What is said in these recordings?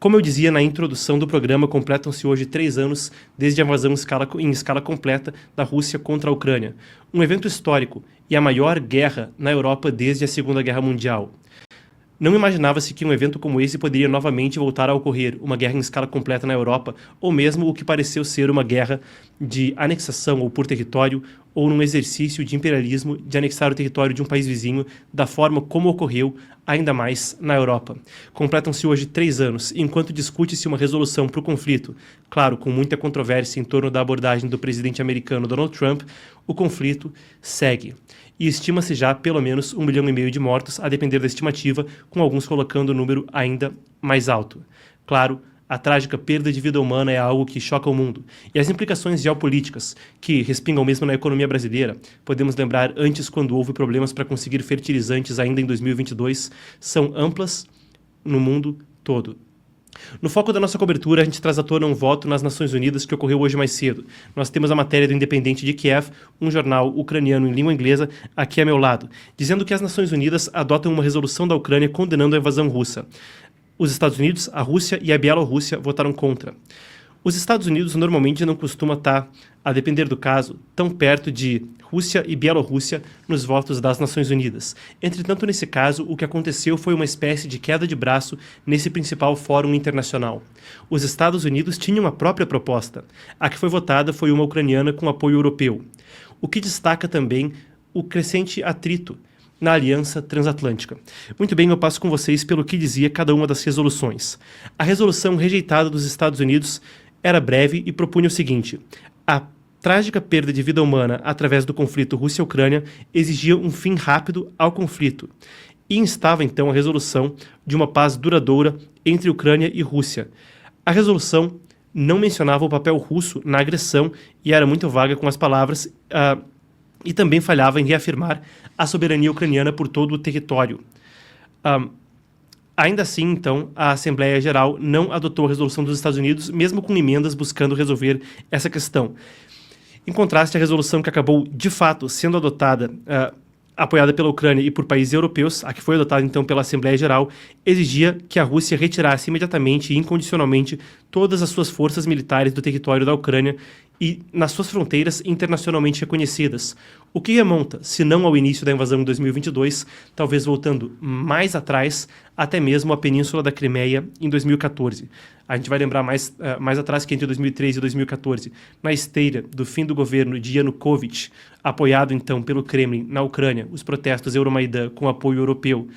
Como eu dizia na introdução do programa, completam-se hoje 3 anos desde a invasão em escala completa da Rússia contra a Ucrânia. Um evento histórico e a maior guerra na Europa desde a Segunda Guerra Mundial. Não imaginava-se que um evento como esse poderia novamente voltar a ocorrer, uma guerra em escala completa na Europa, ou mesmo o que pareceu ser uma guerra de anexação ou por território, ou num exercício de imperialismo de anexar o território de um país vizinho da forma como ocorreu, ainda mais na Europa. Completam-se hoje 3 anos, enquanto discute-se uma resolução para o conflito, claro, com muita controvérsia em torno da abordagem do presidente americano Donald Trump, o conflito segue. E estima-se já pelo menos 1,5 milhão de mortos, a depender da estimativa, com alguns colocando o número ainda mais alto. Claro, a trágica perda de vida humana é algo que choca o mundo. E as implicações geopolíticas, que respingam mesmo na economia brasileira, podemos lembrar antes quando houve problemas para conseguir fertilizantes ainda em 2022, são amplas no mundo todo. No foco da nossa cobertura, a gente traz à tona um voto nas Nações Unidas que ocorreu hoje mais cedo. Nós temos a matéria do Independente de Kiev, um jornal ucraniano em língua inglesa, aqui a meu lado, dizendo que as Nações Unidas adotam uma resolução da Ucrânia condenando a invasão russa. Os Estados Unidos, a Rússia e a Bielorrússia votaram contra. Os Estados Unidos normalmente não costuma estar, a depender do caso, tão perto de Rússia e Bielorrússia nos votos das Nações Unidas. Entretanto, nesse caso, o que aconteceu foi uma espécie de queda de braço nesse principal fórum internacional. Os Estados Unidos tinham a própria proposta. A que foi votada foi uma ucraniana com apoio europeu. O que destaca também o crescente atrito na Aliança Transatlântica. Muito bem, eu passo com vocês pelo que dizia cada uma das resoluções. A resolução rejeitada dos Estados Unidos era breve e propunha o seguinte: a trágica perda de vida humana através do conflito Rússia-Ucrânia exigia um fim rápido ao conflito e instava então a resolução de uma paz duradoura entre Ucrânia e Rússia. A resolução não mencionava o papel russo na agressão e era muito vaga com as palavras e também falhava em reafirmar a soberania ucraniana por todo o território. Ainda assim, então, a Assembleia Geral não adotou a resolução dos Estados Unidos, mesmo com emendas buscando resolver essa questão. Em contraste, a resolução que acabou, de fato, sendo adotada, apoiada pela Ucrânia e por países europeus, a que foi adotada, então, pela Assembleia Geral, exigia que a Rússia retirasse imediatamente e incondicionalmente todas as suas forças militares do território da Ucrânia e nas suas fronteiras internacionalmente reconhecidas. O que remonta, se não ao início da invasão em 2022, talvez voltando mais atrás, até mesmo a Península da Crimeia em 2014. A gente vai lembrar mais atrás que entre 2013 e 2014, na esteira do fim do governo de Yanukovych, apoiado então pelo Kremlin na Ucrânia, os protestos Euromaidan com apoio europeu.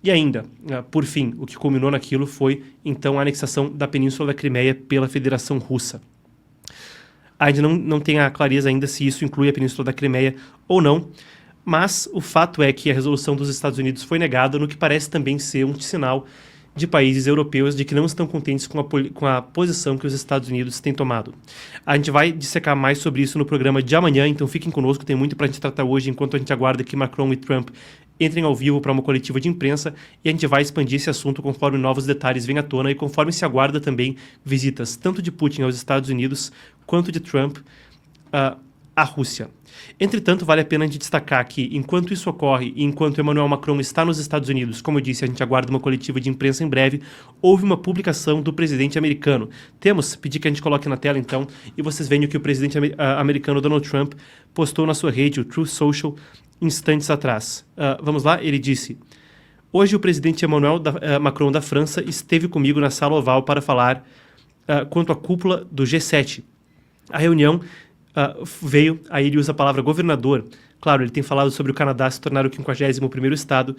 E ainda, por fim, o que culminou naquilo foi então a anexação da Península da Crimeia pela Federação Russa. A gente não tem a clareza ainda se isso inclui a Península da Crimeia ou não, mas o fato é que a resolução dos Estados Unidos foi negada no que parece também ser um sinal de países europeus de que não estão contentes com a posição que os Estados Unidos têm tomado. A gente vai dissecar mais sobre isso no programa de amanhã, então fiquem conosco, tem muito para a gente tratar hoje, enquanto a gente aguarda que Macron e Trump entrem ao vivo para uma coletiva de imprensa, e a gente vai expandir esse assunto conforme novos detalhes vêm à tona e conforme se aguarda também visitas tanto de Putin aos Estados Unidos quanto de Trump à Rússia. Entretanto, vale a pena a gente destacar que, enquanto isso ocorre e enquanto Emmanuel Macron está nos Estados Unidos, como eu disse, a gente aguarda uma coletiva de imprensa em breve, houve uma publicação do presidente americano. Pedir que a gente coloque na tela então, e vocês veem o que o presidente americano Donald Trump postou na sua rede, o Truth Social, instantes atrás. Vamos lá? Ele disse: hoje o presidente Emmanuel Macron da França esteve comigo na sala oval para falar quanto à cúpula do G7. A reunião veio, aí ele usa a palavra governador, claro, ele tem falado sobre o Canadá se tornar o 51º estado,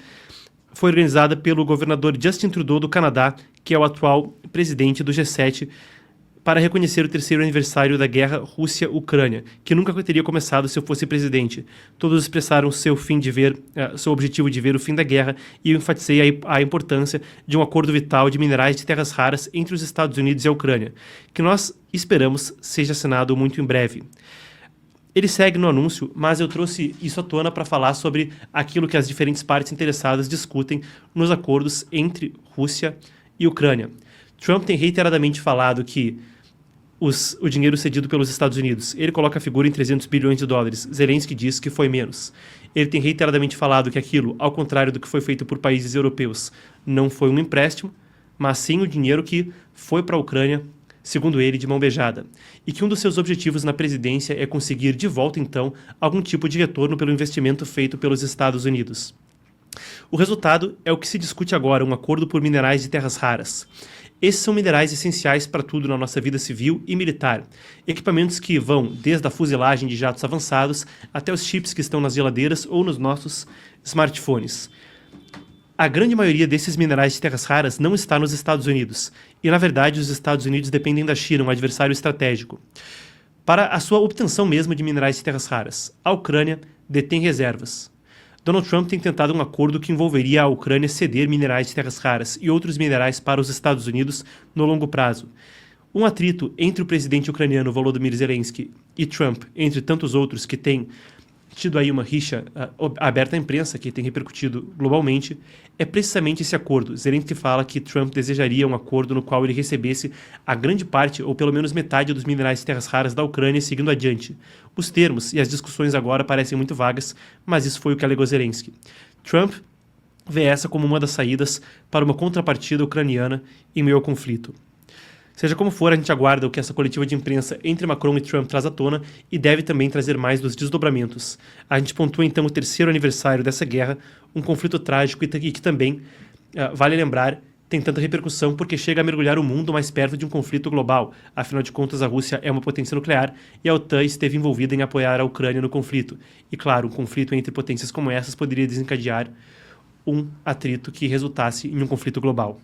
foi organizada pelo governador Justin Trudeau do Canadá, que é o atual presidente do G7, para reconhecer o 3º aniversário da guerra Rússia-Ucrânia, que nunca teria começado se eu fosse presidente. Todos expressaram seu objetivo de ver o fim da guerra, e eu enfatizei a importância de um acordo vital de minerais de terras raras entre os Estados Unidos e a Ucrânia, que nós esperamos seja assinado muito em breve. Ele segue no anúncio, mas eu trouxe isso à tona para falar sobre aquilo que as diferentes partes interessadas discutem nos acordos entre Rússia e Ucrânia. Trump tem reiteradamente falado que o dinheiro cedido pelos Estados Unidos, ele coloca a figura em 300 bilhões de dólares. Zelensky diz que foi menos. Ele tem reiteradamente falado que aquilo, ao contrário do que foi feito por países europeus, não foi um empréstimo, mas sim o dinheiro que foi para a Ucrânia, segundo ele, de mão beijada, e que um dos seus objetivos na presidência é conseguir de volta, então, algum tipo de retorno pelo investimento feito pelos Estados Unidos. O resultado é o que se discute agora, um acordo por minerais de terras raras. Esses são minerais essenciais para tudo na nossa vida civil e militar. Equipamentos que vão desde a fuselagem de jatos avançados até os chips que estão nas geladeiras ou nos nossos smartphones. A grande maioria desses minerais de terras raras não está nos Estados Unidos. E, na verdade, os Estados Unidos dependem da China, um adversário estratégico, para a sua obtenção mesmo de minerais de terras raras. A Ucrânia detém reservas. Donald Trump tem tentado um acordo que envolveria a Ucrânia ceder minerais de terras raras e outros minerais para os Estados Unidos no longo prazo. Um atrito entre o presidente ucraniano Volodymyr Zelensky e Trump, entre tantos outros que têm tido aí uma rixa aberta à imprensa, que tem repercutido globalmente, é precisamente esse acordo. Zelensky fala que Trump desejaria um acordo no qual ele recebesse a grande parte, ou pelo menos metade, dos minerais de terras raras da Ucrânia seguindo adiante. Os termos e as discussões agora parecem muito vagas, mas isso foi o que alegou Zelensky. Trump vê essa como uma das saídas para uma contrapartida ucraniana em meio ao conflito. Seja como for, a gente aguarda o que essa coletiva de imprensa entre Macron e Trump traz à tona e deve também trazer mais dos desdobramentos. A gente pontua então o 3º aniversário dessa guerra, um conflito trágico e que também, vale lembrar, tem tanta repercussão porque chega a mergulhar o mundo mais perto de um conflito global. Afinal de contas, a Rússia é uma potência nuclear e a OTAN esteve envolvida em apoiar a Ucrânia no conflito. E claro, um conflito entre potências como essas poderia desencadear um atrito que resultasse em um conflito global.